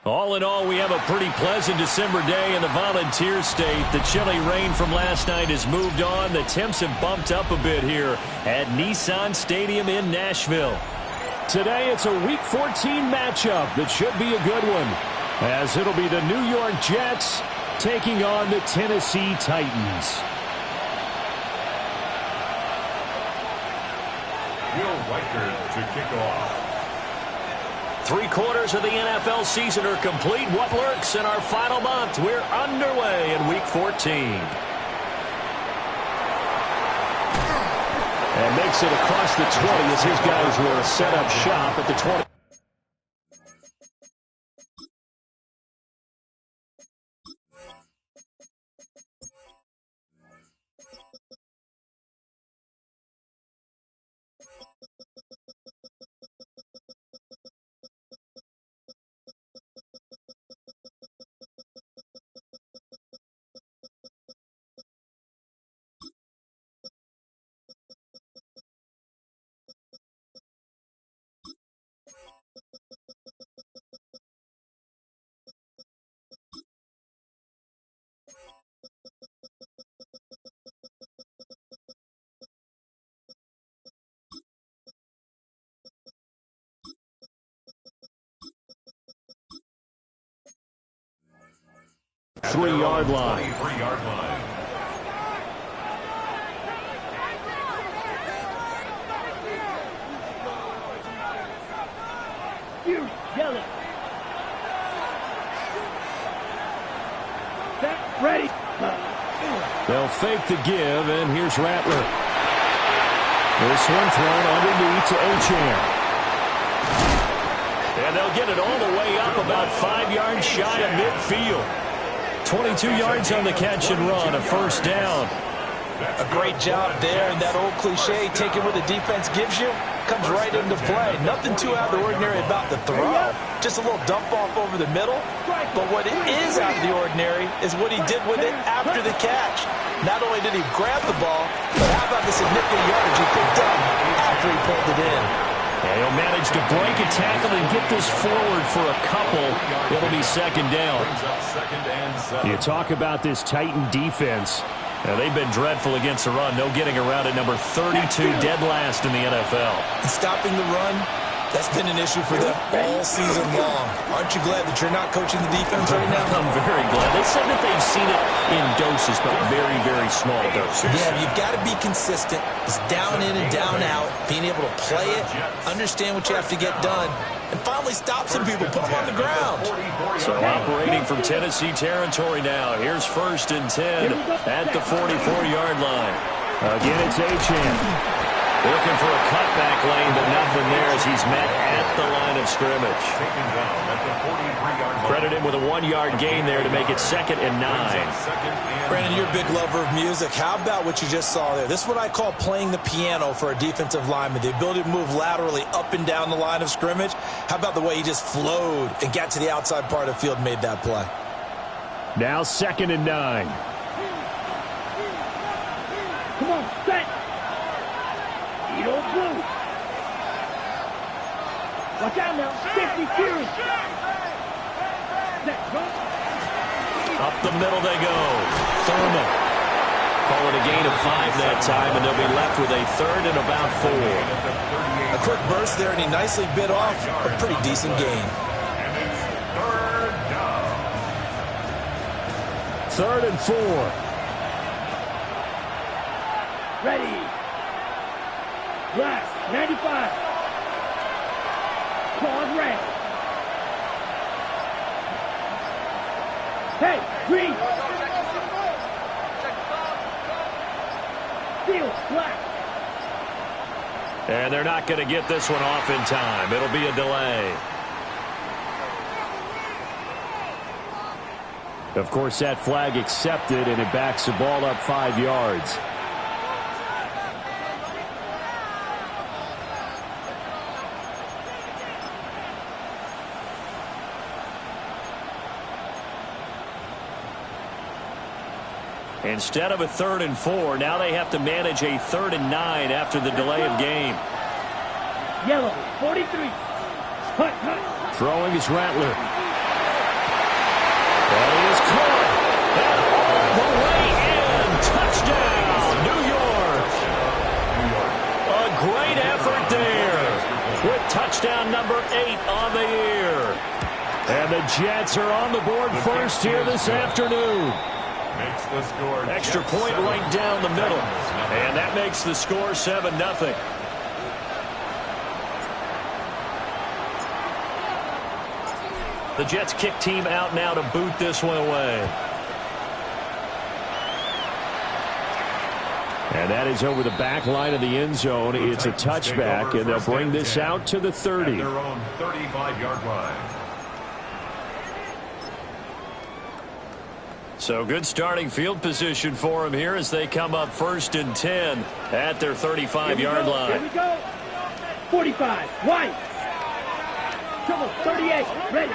All in all, we have a pretty pleasant December day in the Volunteer State. The chilly rain from last night has moved on. The temps have bumped up a bit here at Nissan Stadium in Nashville. Today, it's a Week 14 matchup that should be a good one, as it'll be the New York Jets taking on the Tennessee Titans. Will Riker to kick off. 3/4 of the NFL season are complete. What lurks in our final month? We're underway in Week 14. And makes it across the 20 as his guys will set up shop at the 20. Three-yard line. You yell it. Set, ready. They'll fake the give, and here's Rattler. This one thrown underneath to Achane. And they'll get it all the way up about 5 yards shy of midfield. 22 yards on the catch and run, a first down. A great job there, and that old cliche, taking what the defense gives you, comes right into play. Nothing too out of the ordinary about the throw. Just a little dump off over the middle. But what it is out of the ordinary is what he did with it after the catch. Not only did he grab the ball, but how about the significant yardage he picked up after he pulled it in. And he'll manage to break a tackle and get this forward for a couple. It'll be second down. You talk about this Titan defense. Now, they've been dreadful against the run. No getting around at number 32, dead last in the NFL. And stopping the run, that's been an issue for them all season long. Aren't you glad that you're not coaching the defense right now? I'm very glad. They said that they've seen it in doses, but very, very small doses. Yeah, you've got to be consistent. It's down in and down out, being able to play it, understand what you have to get done, and finally stop some people, put them on the ground. So operating from Tennessee territory now. Here's 1st and 10 at the 44-yard line. Again, it's Achane. Looking for a cutback lane, but nothing there as he's met at the line of scrimmage. Credit him with a 1-yard gain there to make it 2nd and 9. Brandon, you're a big lover of music. How about what you just saw there? This is what I call playing the piano for a defensive lineman. The ability to move laterally up and down the line of scrimmage. How about the way he just flowed and got to the outside part of the field and made that play? Now 2nd and 9. Come on, set. You don't blue. Watch out now. 50 series. Set, run. Up the middle they go. Thurman. Call it a gain of 5 that time, and they'll be left with a 3rd and about 4. A quick burst there, and he nicely bit off a pretty decent gain. 3rd and 4. Ready. Black, 95. Claws red. Hey, green. Steel, black. And they're not going to get this one off in time. It'll be a delay. Of course, that flag accepted, and it backs the ball up 5 yards. Instead of a 3rd and 4, now they have to manage a 3rd and 9 after the delay of game. Yellow, 43. Hut, hut. Throwing is Rattler. And he is caught. And all the way in. Touchdown, New York. A great effort there with touchdown number 8 on the year. And the Jets are on the board first here this afternoon. Makes the score Extra point right down the middle. And that makes the score 7-0. The Jets kick team out now to boot this one away. And that is over the back line of the end zone. It's a touchback, and they'll bring this out to the 30. At their own 35-yard line. So good starting field position for them here as they come up 1st and 10 at their 35-yard line. Here we go. 45. White. Trouble. 38. Ready.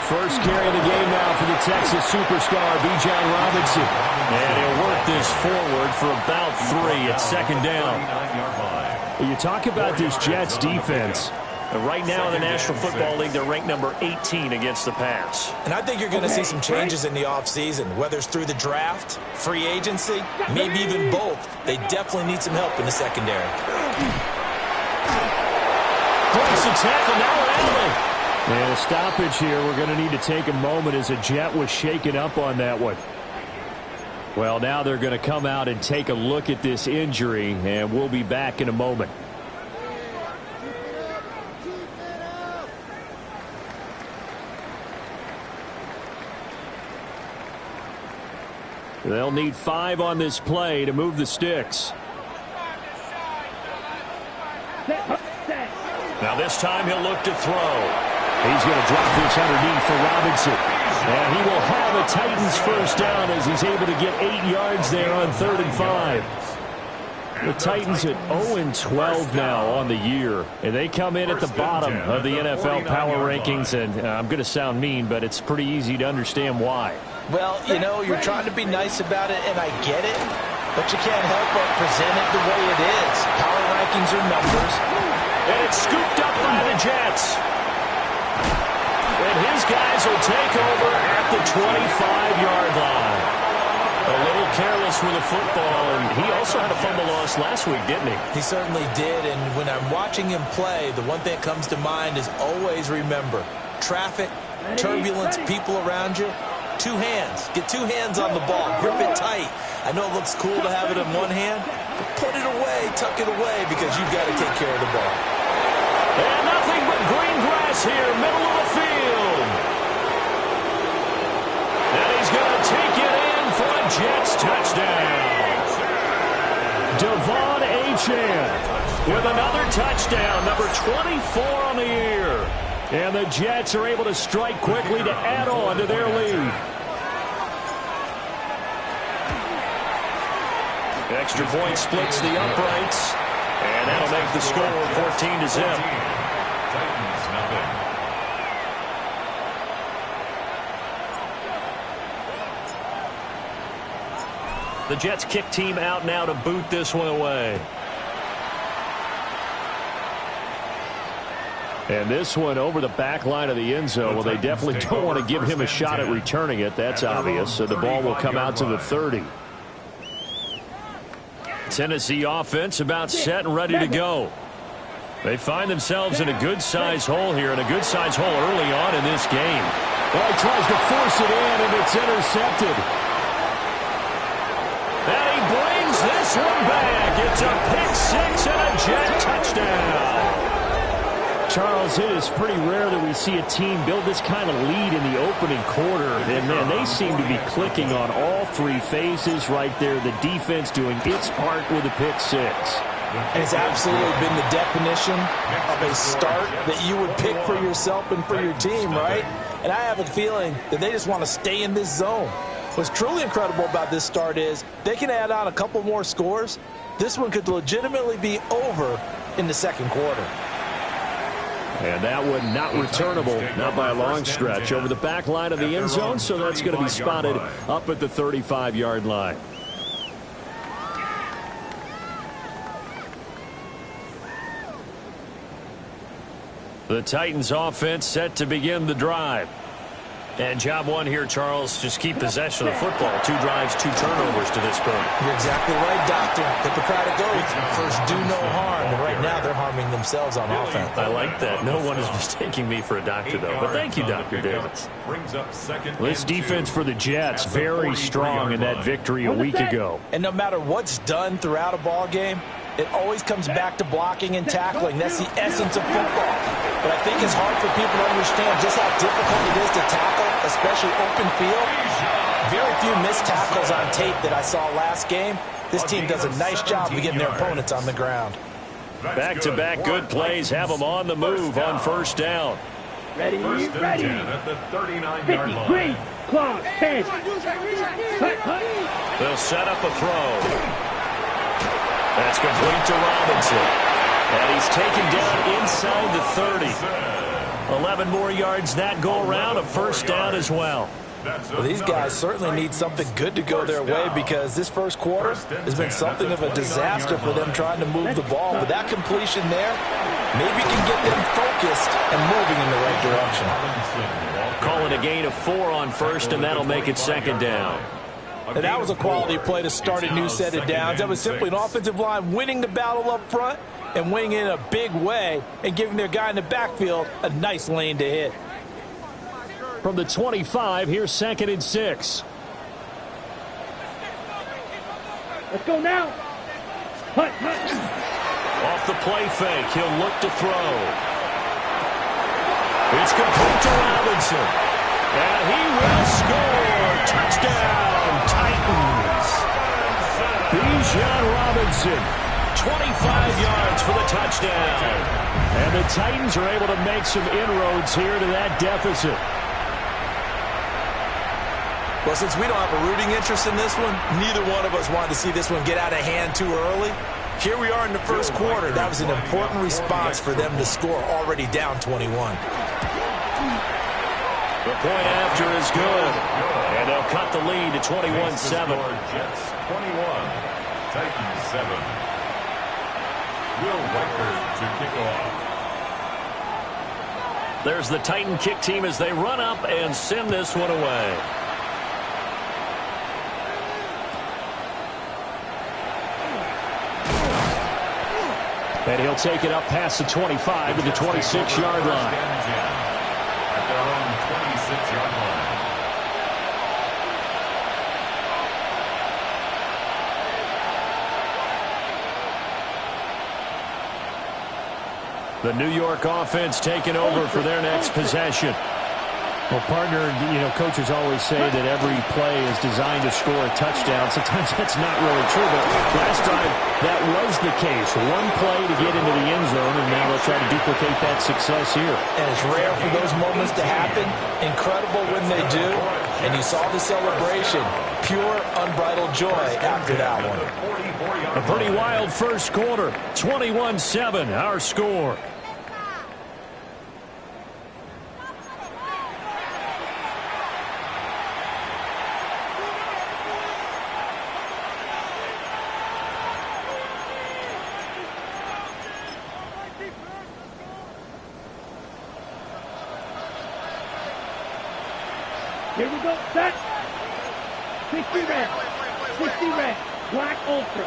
First carry of the game now for the Texas superstar, Bijan Robinson. And he'll work this forward for about 3 at 2nd down. You talk about this Jets defense. Right now in the National Football League, they're ranked number 18 against the pass. And I think you're going to see some changes in the offseason, whether it's through the draft, free agency, maybe even both. They definitely need some help in the secondary. Breaks the tackle, now Allen. And a stoppage here. We're going to need to take a moment as a Jet was shaken up on that one. Well, now they're going to come out and take a look at this injury, and we'll be back in a moment. They'll need 5 on this play to move the sticks. Now this time he'll look to throw. He's going to drop this underneath for Robinson. And he will have a Titans first down as he's able to get 8 yards there on 3rd and 5. The Titans at 0-12 now on the year. And they come in at the bottom of the NFL power rankings. And I'm going to sound mean, but it's pretty easy to understand why. Well, you know, you're trying to be nice about it, and I get it. But you can't help but present it the way it is. Power rankings are numbers. And it's scooped up by the Jets. And his guys will take over at the 25-yard line. A little careless with the football, and he also had a fumble loss last week, didn't he? He certainly did, and when I'm watching him play, the one thing that comes to mind is always remember, traffic, turbulence, people around you, 2 hands. Get 2 hands on the ball. Grip it tight. I know it looks cool to have it in one hand, but put it away, tuck it away, because you've got to take care of the ball. And nothing but green grass here, middle of the field. And he's going to take it in for a Jets touchdown. Devon Achane with another touchdown, number 24 on the year. And the Jets are able to strike quickly to add on to their lead. Extra point splits the uprights. And that'll make the score 14-0. Titans, nothing. The Jets kick team out now to boot this one away. And this one over the back line of the end zone. Well, they definitely don't want to give him a shot at returning it. That's obvious. So the ball will come out to the 30. Tennessee offense about set and ready to go. They find themselves in a good-sized hole here, and a good-sized hole early on in this game. Well, he tries to force it in, and it's intercepted. And he brings this one back. It's a pick 6 and a Jet touchdown. Charles, it is pretty rare that we see a team build this kind of lead in the opening quarter. And, man, they seem to be clicking on all 3 phases right there. The defense doing its part with a pick 6. And it's absolutely been the definition of a start that you would pick for yourself and for your team, right? And I have a feeling that they just want to stay in this zone. What's truly incredible about this start is they can add on a couple more scores. This one could legitimately be over in the second quarter. And that one not returnable, not by a long stretch, over the back line of the end zone, so that's going to be spotted up at the 35-yard line. The Titans offense set to begin the drive. And job one here, Charles, just keep possession of the football. 2 drives, 2 turnovers to this point. You're exactly right, Doctor. Hippocratic oath. First, do no harm. And right now, they're harming themselves on offense. I like that. No one is mistaking me for a doctor, though. But thank you, Dr. Davis. This defense for the Jets, very strong in that victory a week ago. And no matter what's done throughout a ball game, it always comes back to blocking and tackling. That's the essence of football. But I think it's hard for people to understand just how difficult it is to tackle, especially open field. Very few missed tackles on tape that I saw last game. This team does a nice job of getting their opponents on the ground. Back-to-back good plays have them on the move on first down. Ready, ready. At the 39-yard 50, line. green, clock, 10. Hut. They'll set up a throw. That's complete to Robinson. And he's taken down inside the 30. 11 more yards that go around, a first down as well. Well, these guys certainly need something good to go their way because this first quarter has been something of a disaster for them trying to move the ball. But that completion there maybe can get them focused and moving in the right direction. Calling a gain of 4 on first, and that'll make it second down. And that was a quality play to start a new set of downs. That was simply an offensive line winning the battle up front and winning in a big way and giving their guy in the backfield a nice lane to hit. From the 25, here's 2nd and 6. Let's go now. Hut. Off the play fake, he'll look to throw. It's complete to Robinson. And he will score. Touchdown, Titans. Bijan Robinson, 25 yards for the touchdown. And the Titans are able to make some inroads here to that deficit. Well, since we don't have a rooting interest in this one, neither one of us wanted to see this one get out of hand too early. Here we are in the first quarter. That was an important response for them to score already down 21. The point after is good. And they'll cut the lead to 21-7. Jets 21, Titans 7. Will Riker to kick off. There's the Titan kick team as they run up and send this one away. And he'll take it up past the 25 to the 26-yard line. At their own 26-yard line. The New York offense taking over for their next possession. Well, partner, coaches always say that every play is designed to score a touchdown. Sometimes that's not really true, but last time that was the case. One play to get into the end zone, and now they'll try to duplicate that success here. And it's rare for those moments to happen. Incredible when they do. And you saw the celebration. Pure, unbridled joy after that one. A pretty wild first quarter. 21-7, our score. Here we go. Set. 60 red. 60 red. Black Ultra.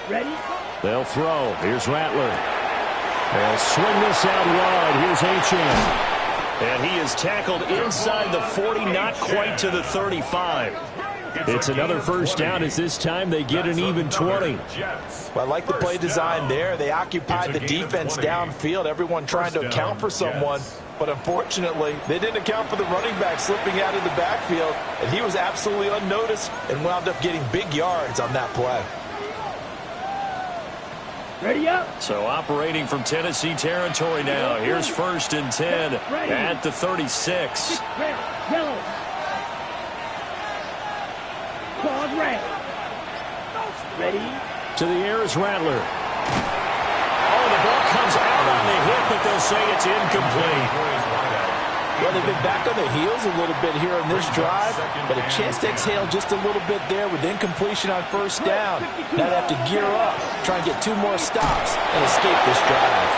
Ready? They'll throw. Here's Rattler. They'll swing this out wide. Here's Achane. And he is tackled inside the 40, not quite to the 35. It's another first down as this time they get an even 20. Well, I like the play design there. They occupied the defense downfield, everyone trying to account for someone. But unfortunately, they didn't account for the running back slipping out of the backfield, and he was absolutely unnoticed and wound up getting big yards on that play. Ready up. So operating from Tennessee territory now. Here's 1st and 10 at the 36. Red. Yellow. Claws red. Ready? To the air is Rattler. Oh, the ball comes out on the hit, but they'll say it's incomplete. Well, they've been back on their heels a little bit here on this drive, but a chance to exhale just a little bit there with incompletion on first down. Now they have to gear up, try and get 2 more stops and escape this drive.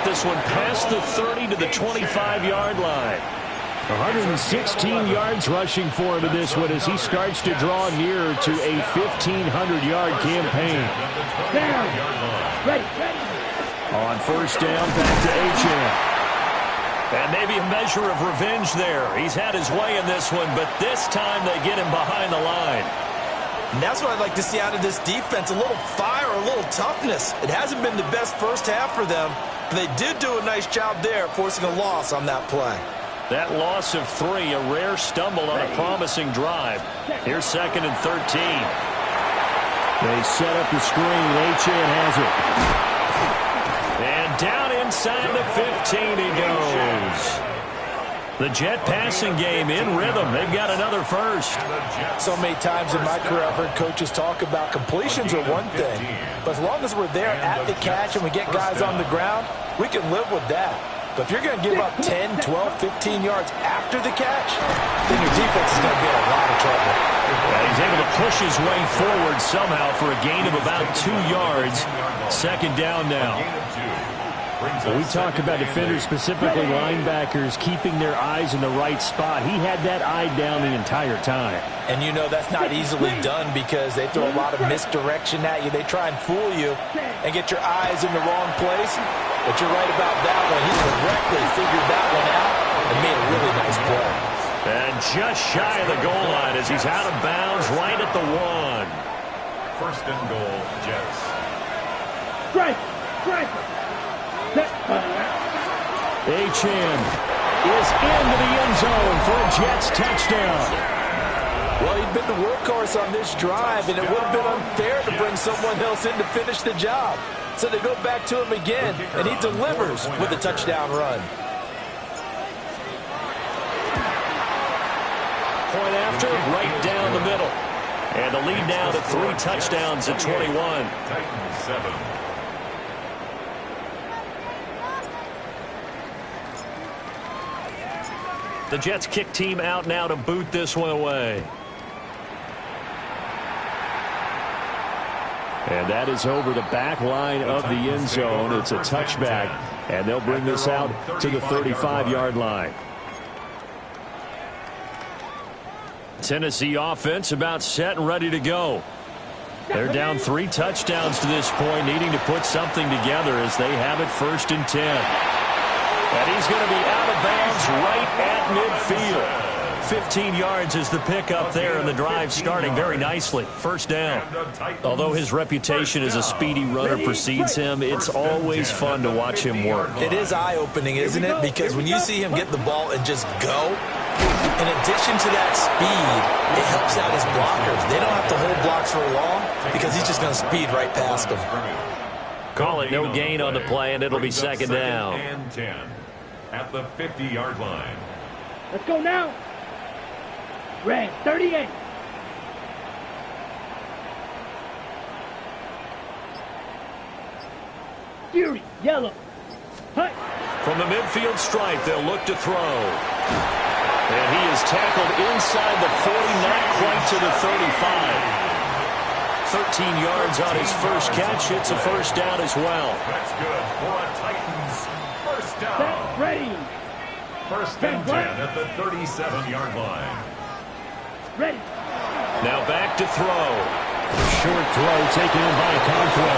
this one past the 30 to the 25-yard line. 116 yards rushing for him in this one as he starts to draw nearer to a 1,500-yard campaign. Down. Ready. On first down, back to Achane. And maybe a measure of revenge there. He's had his way in this one, but this time they get him behind the line. And that's what I'd like to see out of this defense, a little fire, a little toughness. It hasn't been the best first half for them, but they did do a nice job there forcing a loss on that play. That loss of 3, a rare stumble on a promising drive. Here's 2nd and 13. They set up the screen. Achane has it. And down inside the 15 he goes. The Jet passing game in rhythm. They've got another first. So many times in my career I've heard coaches talk about completions are one thing, but as long as we're there at the catch and we get guys on the ground, we can live with that. But if you're going to give up 10, 12, 15 yards after the catch, then your defense is going to be in a lot of trouble. And he's able to push his way forward somehow for a gain of about 2 yards. 2nd down now. When we talk about defenders, specifically linebackers, keeping their eyes in the right spot, he had that eye down the entire time. And you know that's not easily done because they throw a lot of misdirection at you. They try and fool you and get your eyes in the wrong place. But you're right about that one. He correctly figured that one out and made a really nice play. And just shy of the goal line as he's out of bounds right at the 1. 1st and goal, Jets. Strike. Achane is into the end zone for a Jets touchdown. Well, he'd been the workhorse on this drive, and it would have been unfair to bring someone else in to finish the job. So they go back to him again, and he delivers with a touchdown run. Point after, right down the middle. And the lead now to 3 touchdowns at 21. Titans 7. The Jets kick team out now to boot this one away. And that is over the back line of the end zone. It's a touchback, and they'll bring this out to the 35-yard line. Tennessee offense about set and ready to go. They're down 3 touchdowns to this point, needing to put something together as they have it 1st and 10. And he's going to be out of bounds right at midfield. 15 yards is the pickup there, and the drive starting very nicely. 1st down. Although his reputation as a speedy runner precedes him, it's always fun to watch him work. It is eye-opening, isn't it? Because when you see him get the ball and just go, in addition to that speed, it helps out his blockers. They don't have to hold blocks for long because he's just going to speed right past them. Call it no gain on the play, and it'll be 2nd down. And 10 at the 50-yard line. Let's go now. Red, 38. Fury, yellow. Hut. From the midfield stripe, they'll look to throw. And he is tackled inside the 40, not quite to the 35. 13 yards on his first catch. It's a 1st down as well. That's good for a Titans 1st down. Set, ready. 1st and 10 at the 37-yard line. Ready. Now back to throw. Short throw taken in by Conquo.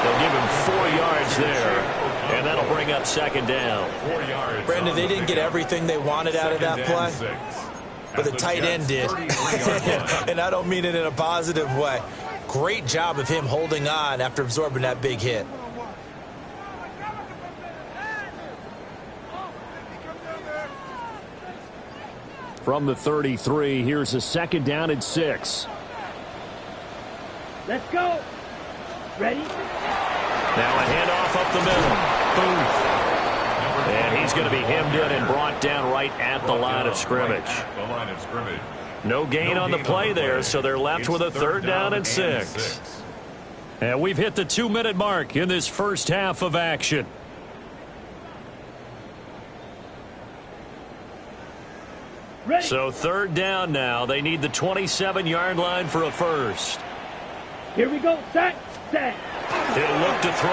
They'll give him 4 yards there, and that'll bring up 2nd down. 4 yards. Brandon, they didn't get everything they wanted out of that play, but the tight end did. And I don't mean it in a positive way. Great job of him holding on after absorbing that big hit. From the 33, here's a 2nd down and 6. Let's go. Ready. Now a handoff up the middle. Boom. And he's going to be hemmed in and brought down right at the line of scrimmage. No gain on the play there, so they're left with a 3rd down and 6. And we've hit the 2-minute mark in this first half of action. Ready. So 3rd down now. They need the 27-yard line for a first. Here we go. Set. He'll look to throw.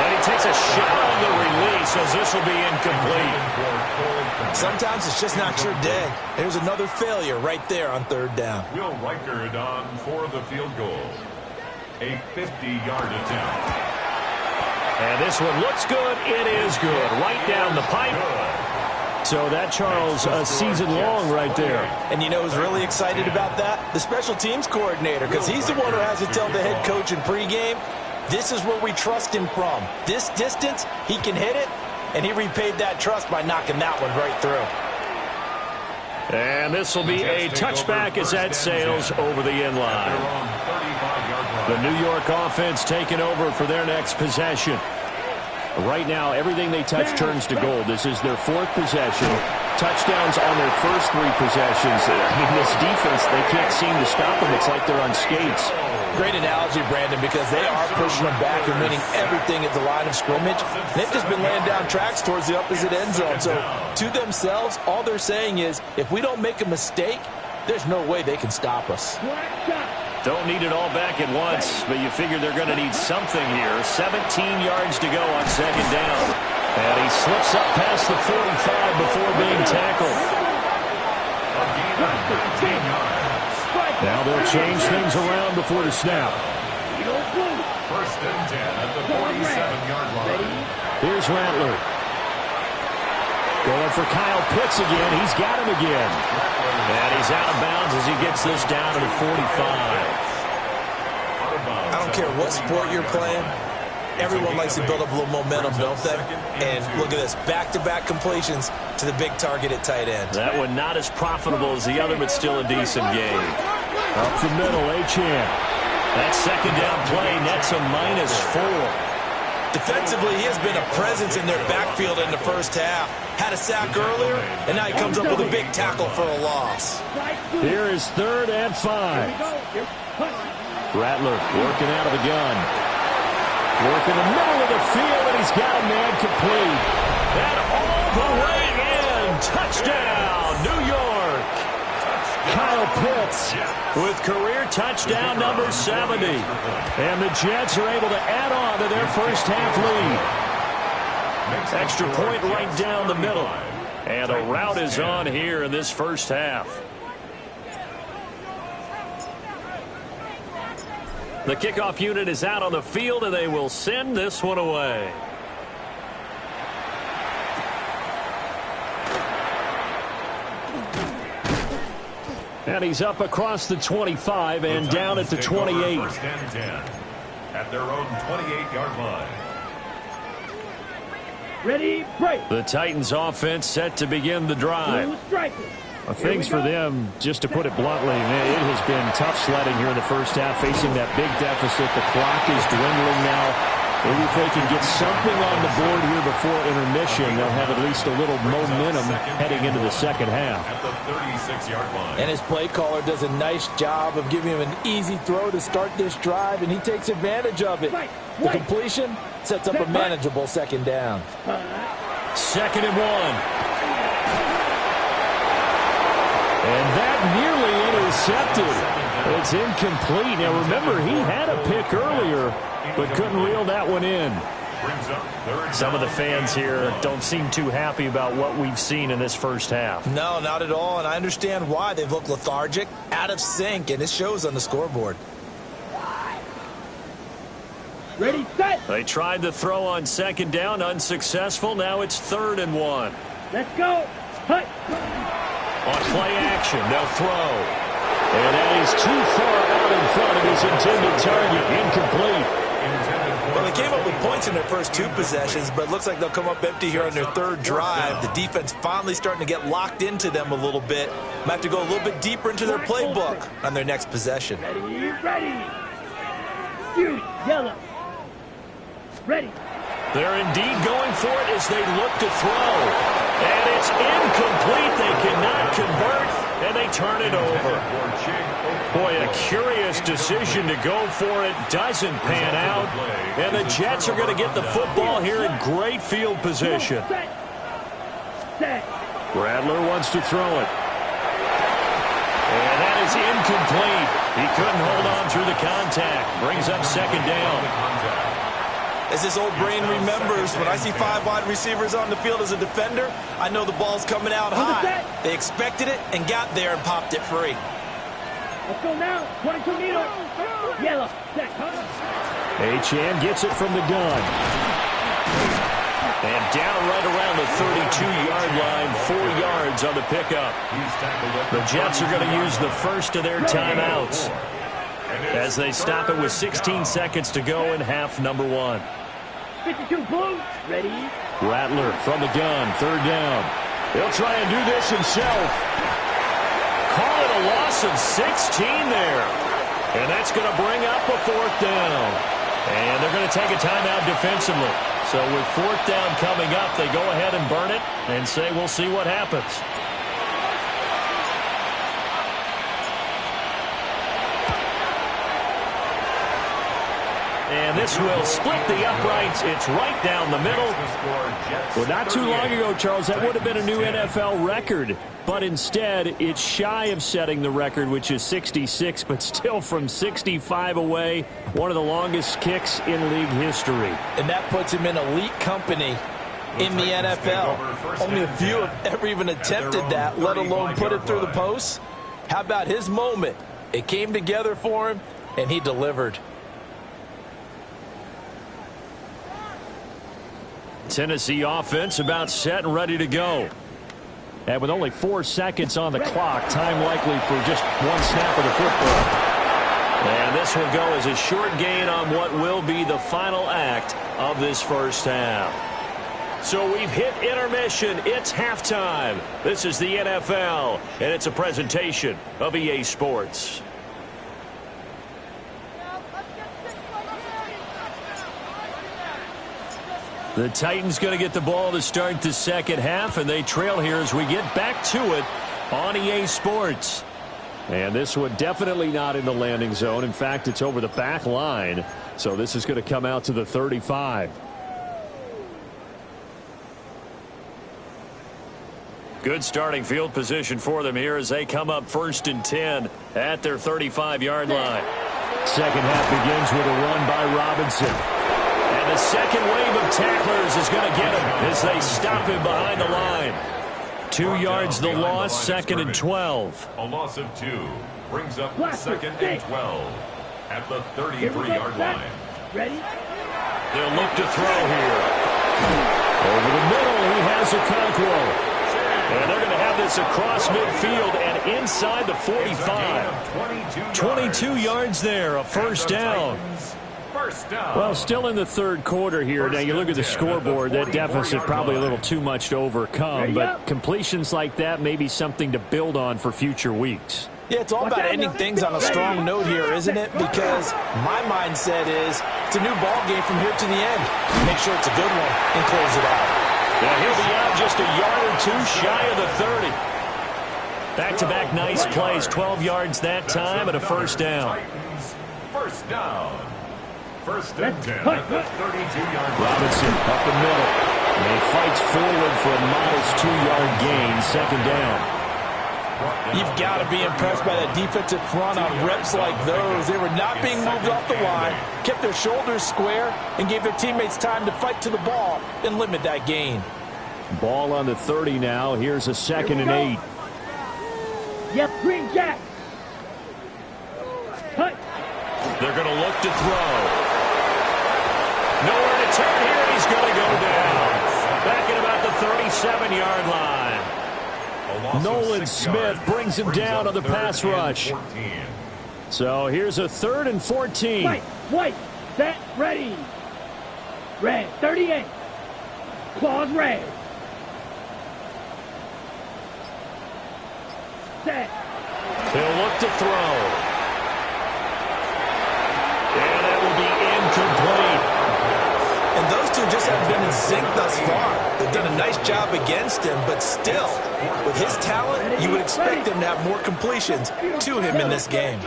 And he takes a shot on the release as this will be incomplete. Sometimes it's just not your day. There's another failure right there on third down. Will Reichard on for the field goal. A 50-yard attempt. And this one looks good. It is good. Right down the pipe. So that, Charles, a season long right there. And you know who's really excited about that? The special teams coordinator, because he's the one who has to tell the head coach in pregame, this is where we trust him from. This distance, he can hit it, and he repaid that trust by knocking that one right through. And this will be a touchback as that sails over the end line. The New York offense taking over for their next possession. Right now, everything they touch turns to gold. This is their fourth possession. Touchdowns on their first three possessions. I mean, this defense, they can't seem to stop them. It's like they're on skates. Great analogy, Brandon, because they are pushing them back and winning everything at the line of scrimmage. They've just been laying down tracks towards the opposite end zone. So to themselves, all they're saying is, if we don't make a mistake, there's no way they can stop us. Don't need it all back at once, but you figure they're going to need something here. 17 yards to go on second down. And he slips up past the 45 before being tackled. Now they'll change things around before the snap. First and 10 at the 47-yard line. Here's Rattler. Going for Kyle Pitts again. He's got him again. And he's out of bounds as he gets this down to the 45. I don't care what sport you're playing. Everyone likes to build up a little momentum, don't they? And look at this, back-to-back completions to the big target at tight end. That one not as profitable as the other, but still a decent game. Up the middle, Achane. That second down play nets a -4. Defensively, he has been a presence in their backfield in the first half. Had a sack earlier, and now he comes up with a big tackle for a loss. Here is 3rd and 5. Rattler working out of the gun. Working the middle of the field, and he's got a man complete. And all the way in. Touchdown, New York. Kyle Pitts with career touchdown number 70. And the Jets are able to add on to their first half lead. Extra point right down the middle. And a rout is on here in this first half. The kickoff unit is out on the field, and they will send this one away. And he's up across the 25 and down at the 28. First and 10 at their own 28-yard line. Ready, break. The Titans offense set to begin the drive. Things for them, just to put it bluntly, it has been tough sledding here in the first half, facing that big deficit. The clock is dwindling now. Maybe if they can get something on the board here before intermission, they'll have at least a little momentum heading into the second half. At the 36-yard line. And his play caller does a nice job of giving him an easy throw to start this drive, and he takes advantage of it. The completion sets up a manageable second down. 2nd and 1. And that nearly intercepted. It's incomplete. Now, remember, he had a pick earlier, but couldn't reel that one in. Some of the fans here don't seem too happy about what we've seen in this first half. No, not at all, and I understand why. They've looked lethargic, out of sync, and it shows on the scoreboard. Ready, set. They tried to throw on second down, unsuccessful. Now it's 3rd and 1. Let's go. Hut. On play action, they'll throw. And that is too far out in front of his intended target. Incomplete. Well, they came up with points in their first 2 possessions, but it looks like they'll come up empty here on their 3rd drive. The defense finally starting to get locked into them a little bit. Might have to go a little bit deeper into their playbook on their next possession. Ready, ready. Use yellow. Ready. They're indeed going for it as they look to throw. And it's incomplete. They cannot convert, and they turn it over. Boy, a curious decision to go for it. Doesn't pan out. And the Jets are going to get the football here in great field position. Rattler wants to throw it. And that is incomplete. He couldn't hold on through the contact. Brings up second down. As this old brain remembers, when I see 5 wide receivers on the field as a defender, I know the ball's coming out high. They expected it and got there and popped it free. Let's go now. 22 meters. Yellow. Set. Achane gets it from the gun. And down right around the 32-yard line, 4 yards on the pickup. The Jets are going to use the first of their timeouts as they stop it with 16 seconds to go in half number 1. 52 blue. Ready. Rattler from the gun, 3rd down. He'll try and do this himself. Call it a loss of 16 there. And that's going to bring up a 4th down. And they're going to take a timeout defensively. So with 4th down coming up, they go ahead and burn it and say we'll see what happens. And this will split the uprights. It's right down the middle. Well, not too long ago, Charles, that would have been a new NFL record. But instead, it's shy of setting the record, which is 66, but still from 65 away, one of the longest kicks in league history. And that puts him in elite company in the NFL. Only a few have ever even attempted that, let alone put it through the post. How about his moment? It came together for him, and he delivered. Tennessee offense about set and ready to go. And with only 4 seconds on the clock, time likely for just 1 snap of the football. And this will go as a short gain on what will be the final act of this first half. So we've hit intermission. It's halftime. This is the NFL, and it's a presentation of EA Sports. The Titans going to get the ball to start the second half, and they trail here as we get back to it on EA Sports. And this one definitely not in the landing zone. In fact, it's over the back line. So this is going to come out to the 35. Good starting field position for them here as they come up 1st and 10 at their 35-yard line. Second half begins with a run by Robinson. And the second wave of tacklers is going to get him as they stop him behind the line. 2 yards the loss, 2nd and 12. A loss of 2 brings up 2nd and 12 at the 33-yard line. Ready? They'll look to throw here. Over the middle, he has a Conquo. And they're going to have this across midfield and inside the 45. 22 yards there, a first down. Well, still in the 3rd quarter here. Now, you look at the scoreboard, that deficit probably a little too much to overcome. But completions like that may be something to build on for future weeks. Yeah, it's all about ending things on a strong note here, isn't it? Because my mindset is it's a new ball game from here to the end. Make sure it's a good one and close it out. Yeah, he'll be out just a yard or 2 shy of the 30. Back-to-back nice plays, 12 yards that time and a first down. First down. 1st and 10 at the 32-yard line. Robinson up the middle. And he fights forward for a modest 2-yard gain, 2nd down. You've got to be impressed by that defensive front on reps like those. They were not being moved off the line, kept their shoulders square, and gave their teammates time to fight to the ball and limit that gain. Ball on the 30 now. Here's a 2nd and 8. Yep, Green Jack. Cut. They're going to look to throw. Nowhere to turn here, and he's going to go down. Back at about the 37-yard line. Nolan Smith brings him down on the pass rush. So here's a 3rd and 14. White, set, ready. Red, 38. Claws red. Set. He'll look to throw. And that will be incomplete. And those two just haven't been in sync thus far. They've done a nice job against him, but still, with his talent, you would expect him to have more completions to him in this game.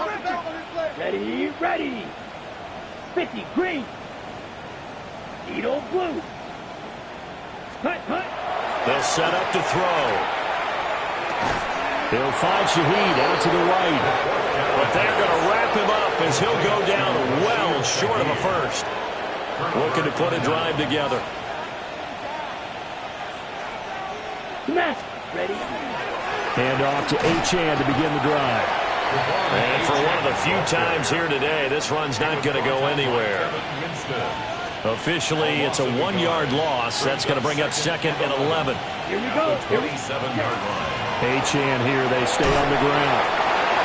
Ready, ready. 50, green. Edo blue. Cut. They'll set up to throw. He'll find Shaheed out to the right. But they're going to wrap him up as he'll go down well short of a first. looking to put a drive together. Smash. Ready. Hand off to Achan to begin the drive. And for one of the few times here today, this run's not going to go anywhere. Officially, it's a 1-yard loss. That's going to bring up second and 11. Here we go. 27-yard line. Achan here, they stay on the ground.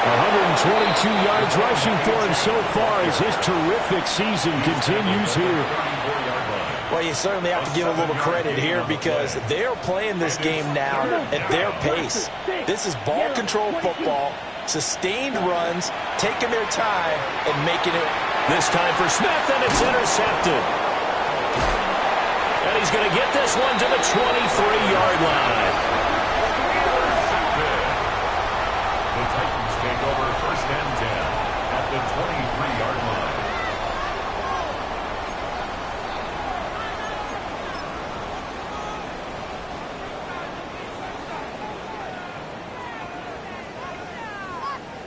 122 yards rushing for him so far as his terrific season continues here. Well, you certainly have to give a little credit here because they're playing this game now at their pace. This is ball control football, sustained runs, taking their time and making it. This time for Smith, and it's intercepted. And he's going to get this one to the 23-yard line. The Titans take over first and 10 at the 23-yard line.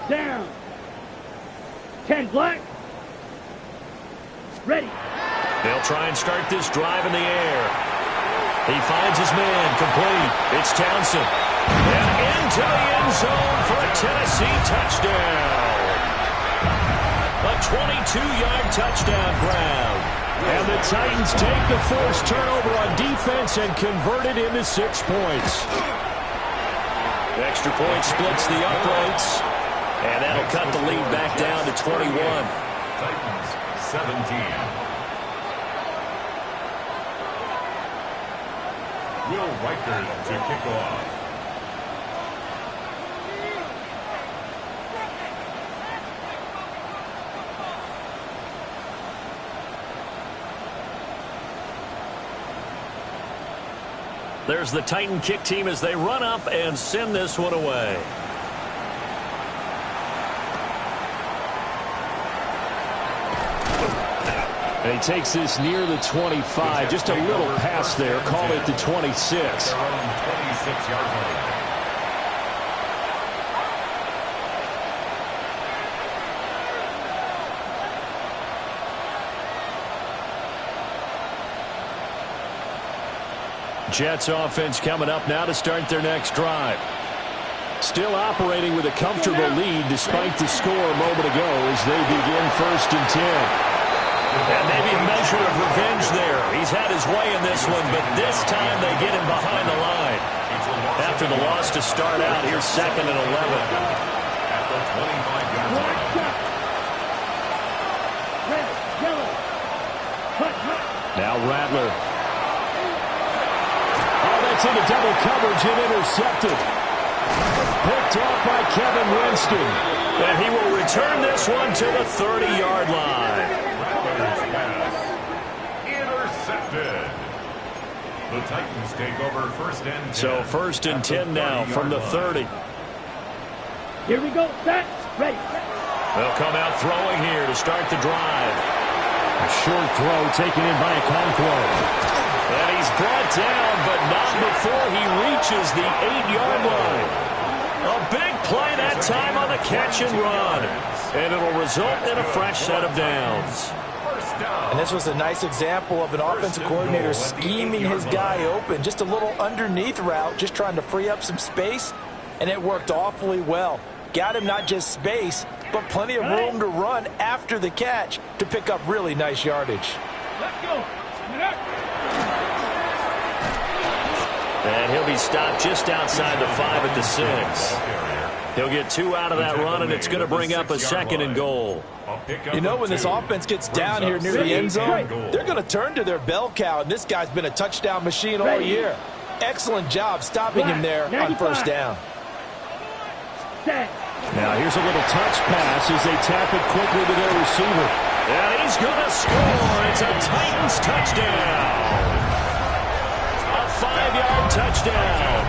Down. 10 black. Ready. They'll try and start this drive in the air. He finds his man, complete. It's Townsend. And into the end zone for a Tennessee touchdown. A 22-yard touchdown grab. And the Titans take the first turnover on defense and convert it into 6 points. The extra point splits the uprights. And that'll cut the lead back down to 21. Titans 17. Will Riker to kick off. There's the Titan kick team as they run up and send this one away. And he takes this near the 25. Just a little pass there. Call it the 26. Their own 26-yard line. Jets offense coming up now to start their next drive. Still operating with a comfortable lead despite the score a moment ago as they begin first and 10. And maybe a measure of revenge there. He's had his way in this one, but this time they get him behind the line. After the loss to start out, here's second and 11. At the 25-yard line. Red, yellow. Now Rattler. Oh, that's into double coverage and intercepted. Picked off by Kevin Winston. And he will return this one to the 30-yard line. Intercepted. The Titans take over first and 10. So first and 10 now from the 30. Here we go. Set. Ready. They'll come out throwing here to start the drive. A short throw taken in by Okonkwo. And he's brought down, but not before he reaches the 8-yard line. A big play that time on the catch and run. And it'll result in a fresh set of downs. And this was a nice example of an offensive coordinator scheming his guy open. Just a little underneath route, just trying to free up some space. And it worked awfully well. Got him not just space, but plenty of room to run after the catch to pick up really nice yardage. Let's go. And he'll be stopped just outside the 5 at the 6. He'll get 2 out of that run, and it's going to bring up a second and goal. You know, when this offense gets down here near the end zone, they're going to turn to their bell cow, and this guy's been a touchdown machine all year. Excellent job stopping him there on first down. Now here's a little touch pass as they tap it quickly to their receiver. And he's going to score. It's a Titans touchdown. A 5-yard touchdown.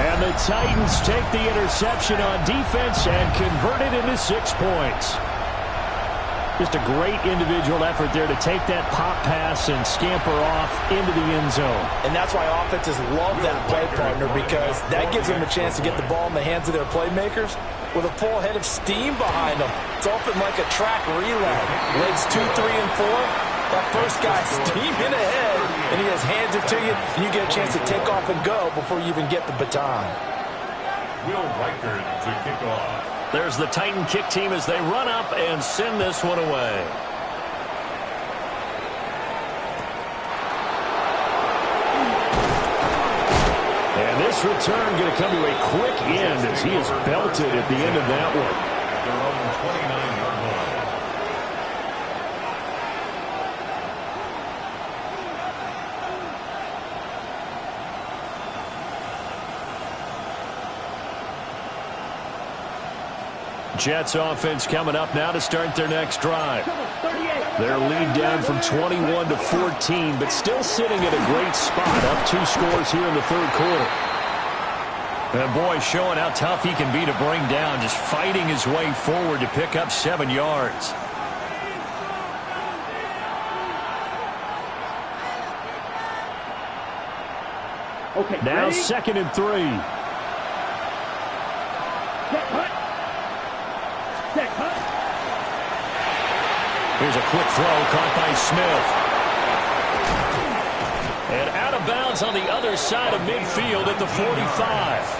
And the Titans take the interception on defense and convert it into 6 points. Just a great individual effort there to take that pop pass and scamper off into the end zone. And that's why offenses love that play partner, because that gives them a chance to get the ball in the hands of their playmakers with a full head of steam behind them. It's often like a track relay. Legs 2, 3, and 4, That first guy steaming ahead, and he just hands it to you, and you get a chance to take off and go before you even get the baton. Will Reichard to kick off. There's the Titan kick team as they run up and send this one away. And this return going to come to a quick end as he is belted at the end of that one. Their own 29-yard line. Jets offense coming up now to start their next drive. Their lead down from 21 to 14, but still sitting at a great spot, up 2 scores here in the third quarter. And boy, showing how tough he can be to bring down, just fighting his way forward to pick up 7 yards. Okay, Now ready? 2nd and 3. Set, hut. Set, hut. Here's a quick throw caught by Smith. And out of bounds on the other side of midfield at the 45.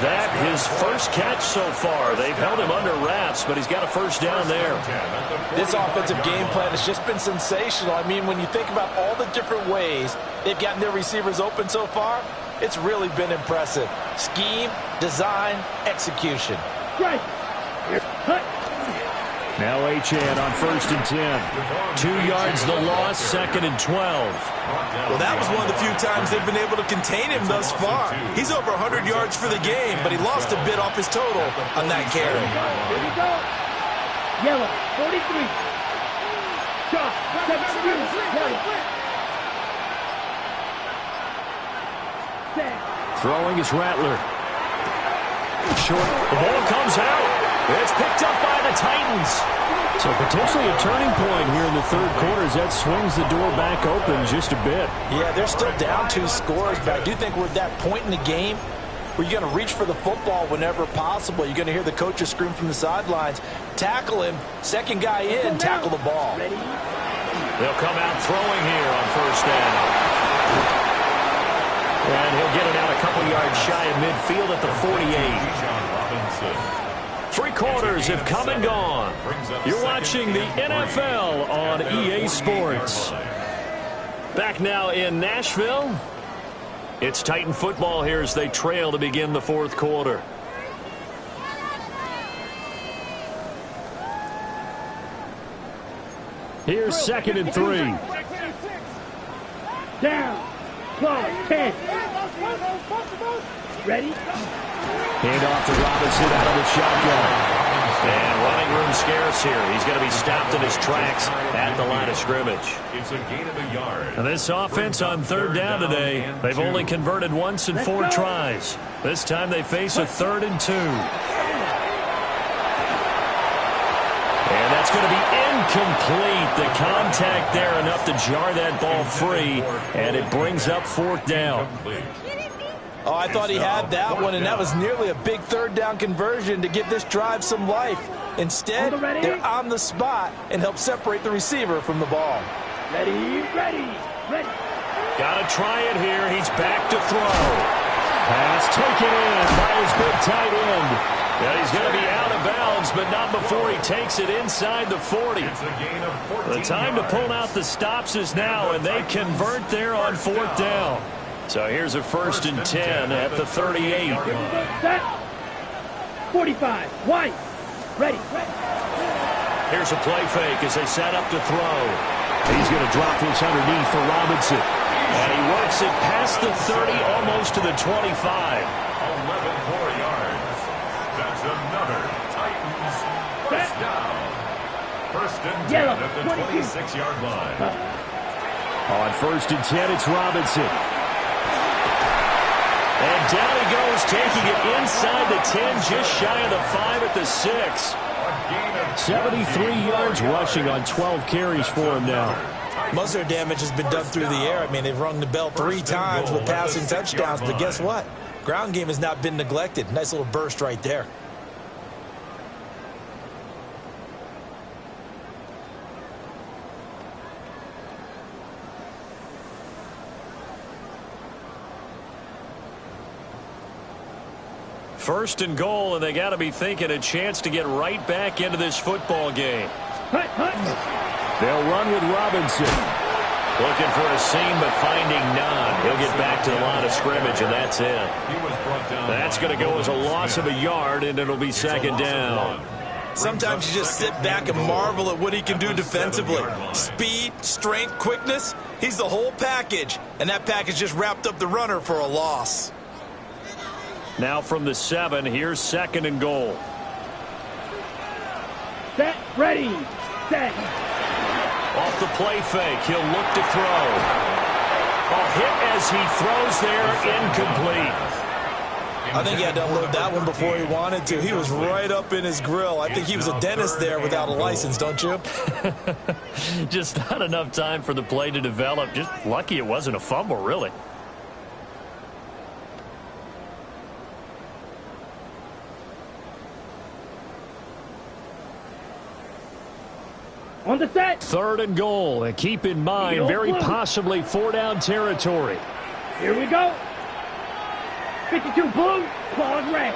That his first catch so far. They've held him under wraps, but he's got a first down there. This offensive game plan has just been sensational. I mean, when you think about all the different ways they've gotten their receivers open so far, it's really been impressive. Scheme, design, execution. Right. Here, hut. Now Achane on 1st and 10. 2 yards the loss, 2nd and 12. Well, that was one of the few times they've been able to contain him thus far. He's over 100 yards for the game, but he lost a bit off his total on that carry. Here we go. Yellow, 43. Shot, 72. Yellow. Set. Throwing is Rattler. Short. The ball comes out. It's picked up by the Titans. So potentially a turning point here in the third quarter as that swings the door back open just a bit. Yeah, they're still down 2 scores, but I do think we're at that point in the game where you're going to reach for the football whenever possible. You're going to hear the coaches scream from the sidelines. Tackle him. Second guy in, tackle the ball. They'll come out throwing here on 1st down. And he'll get it out a couple yards shy of midfield at the 48. 3 quarters have come and gone. You're watching the NFL on EA Sports. Back now in Nashville. It's Titan football here as they trail to begin the 4th quarter. Here's 2nd and 3. Down. Clock, 10. Ready? Hand off to Robinson out of the shotgun. And running room scarce here. He's going to be stopped in his tracks at the line of scrimmage. It's a gain of a yard. And this offense on 3rd down today, they've only converted once in 4 tries. This time they face a 3rd and 2. And that's going to be incomplete. The contact there enough to jar that ball free, and it brings up 4th down. Oh, I thought he had that one, and that was nearly a big 3rd down conversion to give this drive some life. Instead, they're on the spot and help separate the receiver from the ball. Ready, ready, ready. Got to try it here. He's back to throw. Pass taken in by his big tight end. Yeah, he's going to be out of bounds, but not before he takes it inside the 40. The time to pull out the stops is now, and they convert there on 4th down. So here's a 1st and 10 at the 38. Set. 45. White. Ready. Here's a play fake as they set up to throw. He's going to drop this underneath for Robinson. And he works it past the 30, almost to the 25. 11 more yards. That's another Titans first down. 1st and 10 at the 26-yard line. On 1st and 10, it's Robinson. And down he goes, taking it inside the 10, just shy of the 5 at the 6. 73 yards rushing on 12 carries for him now. Most of their damage has been done through the air. I mean, they've rung the bell 3 times with passing touchdowns, but guess what? Ground game has not been neglected. Nice little burst right there. First and goal, and they got to be thinking a chance to get right back into this football game. They'll run with Robinson. Looking for a seam, but finding none. He'll get back to the line of scrimmage, and that's it. That's going to go as a loss of a yard, and it'll be second down. Sometimes you just sit back and marvel at what he can do defensively. Speed, strength, quickness, he's the whole package. And that package just wrapped up the runner for a loss. Now from the 7, here's second and goal. Set, ready, set. Off the play fake, he'll look to throw. A hit as he throws there, incomplete. I think he had to unload that one before he wanted to. He was right up in his grill. I think he was a dentist there without a license, don't you? Just not enough time for the play to develop. Just lucky it wasn't a fumble, really. On the set. Third and goal. And keep in mind, very possibly 4-down territory. Here we go. 52 blue, claws red.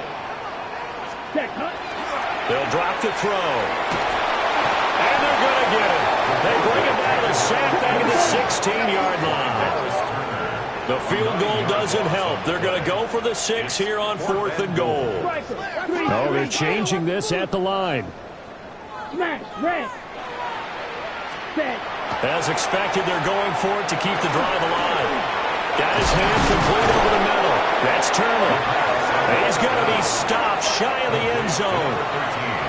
Check, cut. They'll drop the throw. And they're going to get it. They bring it down to the sack back at the 16-yard line. The field goal doesn't help. They're going to go for the 6 here on 4th and goal. Oh, they're changing this at the line. Smash, red. Set. As expected, they're going for it to keep the drive alive. Got his hand complete over the middle. That's Turner. He's going to be stopped shy of the end zone.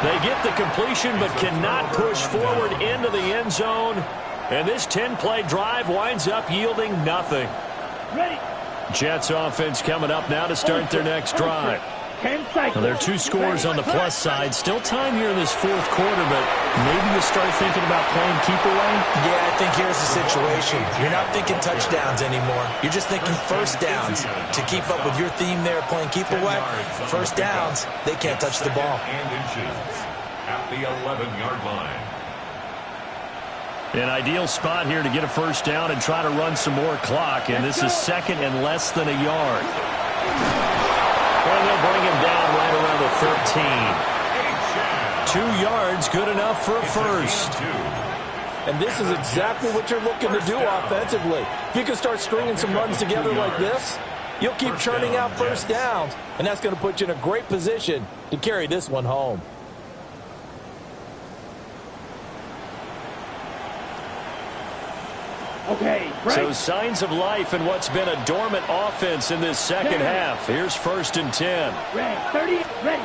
They get the completion but cannot push forward into the end zone. And this 10-play drive winds up yielding nothing. Ready. Jets offense coming up now to start their next drive. 10 seconds. Well, there are 2 scores on the plus side. Still time here in this 4th quarter, but maybe you start thinking about playing keep away? Yeah, I think here's the situation. You're not thinking touchdowns anymore. You're just thinking first downs. To keep up with your theme there, playing keep away, first downs, they can't touch the ball. At the 11-yard line. An ideal spot here to get a first down and try to run some more clock, and this is second and less than a yard. Well, they'll bring him down right around the 13. 2 yards, good enough for a first. And this is exactly what you're looking to do offensively. If you can start stringing some runs together like this, you'll keep churning out first downs, and that's going to put you in a great position to carry this one home. Okay, right. So signs of life in what's been a dormant offense in this second half. Here's 1st and 10. Red, 30, ready.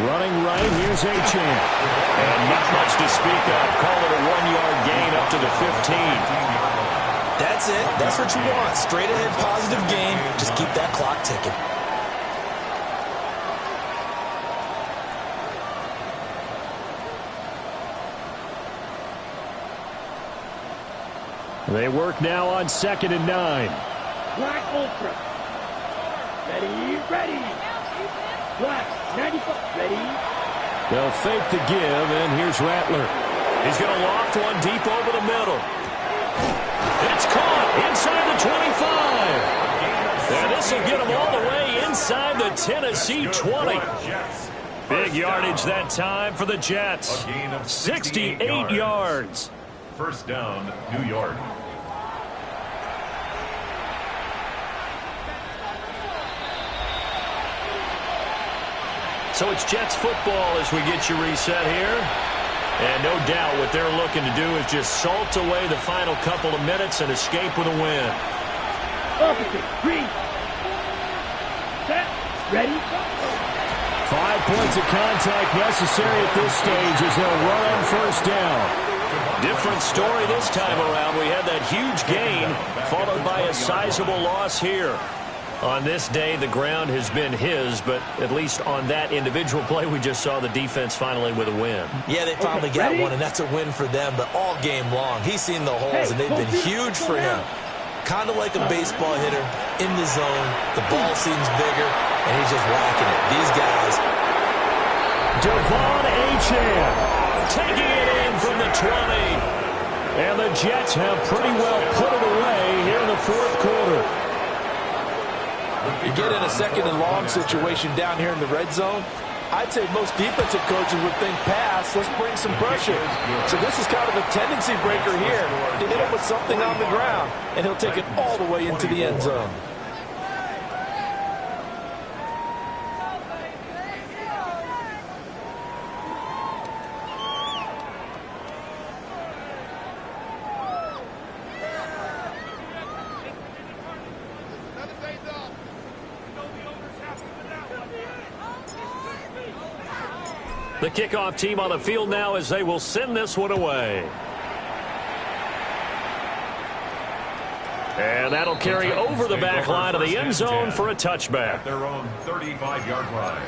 Running right, here's Achane. And not much to speak of. Call it a 1-yard gain up to the 15. That's it. That's what you want. Straight ahead positive gain. Just keep that clock ticking. They work now on 2nd and 9. Black Ultra. Ready, ready. Black, 95, ready. They'll fake the give, and here's Rattler. He's going to loft one deep over the middle. It's caught inside the 25. And this will get him all the way inside the Tennessee 20. Big yardage that time for the Jets. 68 yards. First down, New York. So it's Jets football as we get you reset here. And no doubt what they're looking to do is just salt away the final couple of minutes and escape with a win. Opposite, green. Set, ready. 5 points of contact necessary at this stage as they'll run on first down. Different story this time around. We had that huge gain followed by a sizable loss here. On this day, the ground has been his, but at least on that individual play, we just saw the defense finally with a win. Yeah, they finally got one, and that's a win for them, but all game long, he's seen the holes, and they've been huge for him. Kind of like a baseball hitter in the zone. The ball seems bigger, and he's just whacking it. These guys. Devon Achane Taking it in from the 20. And the Jets have pretty well put it away here in the 4th quarter. You get in a second and long situation down here in the red zone, I'd say most defensive coaches would think pass, let's bring some pressure. So this is kind of a tendency breaker here to hit him with something on the ground, and he'll take it all the way into the end zone. The kickoff team on the field now as they will send this one away. And that'll carry over the back line of the end zone for a touchback. At their own 35-yard line.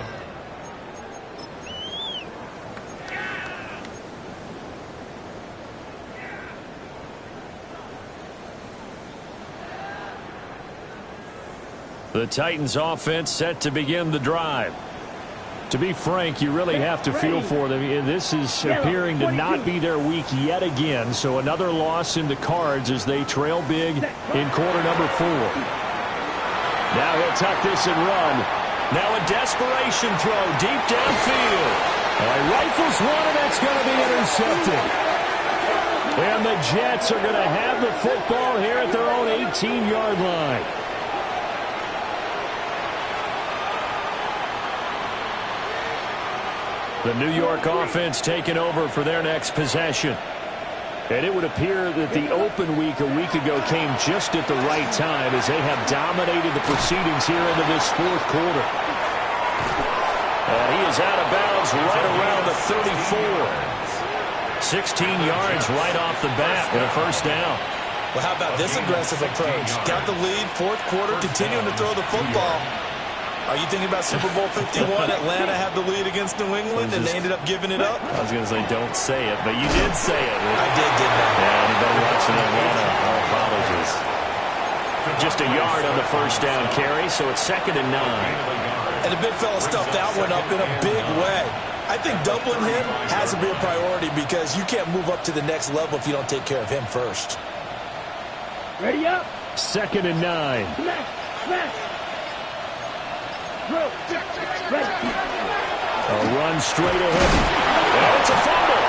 The Titans offense set to begin the drive. To be frank, you really have to feel for them. This is appearing to not be their week yet again, so another loss in the cards as they trail big in quarter number 4. Now he'll tuck this and run. Now a desperation throw deep downfield. Rifles one, and that's going to be intercepted. And the Jets are going to have the football here at their own 18-yard line. The New York offense taking over for their next possession. And it would appear that the open week a week ago came just at the right time as they have dominated the proceedings here into this fourth quarter. And he is out of bounds right around the 34. 16 yards right off the bat and a first down. Well, how about this aggressive approach? Got the lead, fourth quarter, continuing to throw the football. Are you thinking about Super Bowl 51? Atlanta had the lead against New England, and they ended up giving it up? I was going to say, don't say it, but you did say it. I did, didn't I? Yeah, anybody watching Atlanta, our apologies. Just a yard on the first down carry, so it's 2nd and 9. And the big fella stuffed that one up in a big way. I think doubling him has to be a priority because you can't move up to the next level if you don't take care of him first. Ready up. 2nd and 9. Smash. Smash. A run straight ahead. And it's a fumble.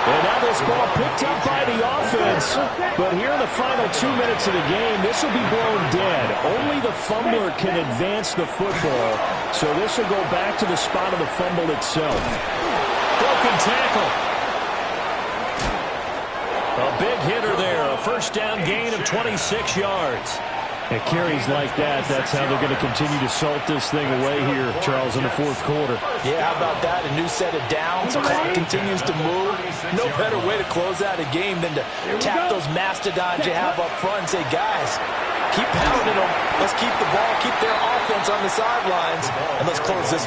And now this ball picked up by the offense. But here in the final 2 minutes of the game, this will be blown dead. Only the fumbler can advance the football. So this will go back to the spot of the fumble itself. Broken tackle. A big hitter there. A first down gain of 26 yards. At carries like that, that's how they're going to continue to salt this thing away here, Charles, in the fourth quarter. Yeah, how about that? A new set of downs. The clock continues to move. No better way to close out a game than to tap those mastodons you have up front and say, guys, keep pounding them. Let's keep the ball, keep their offense on the sidelines, and let's close this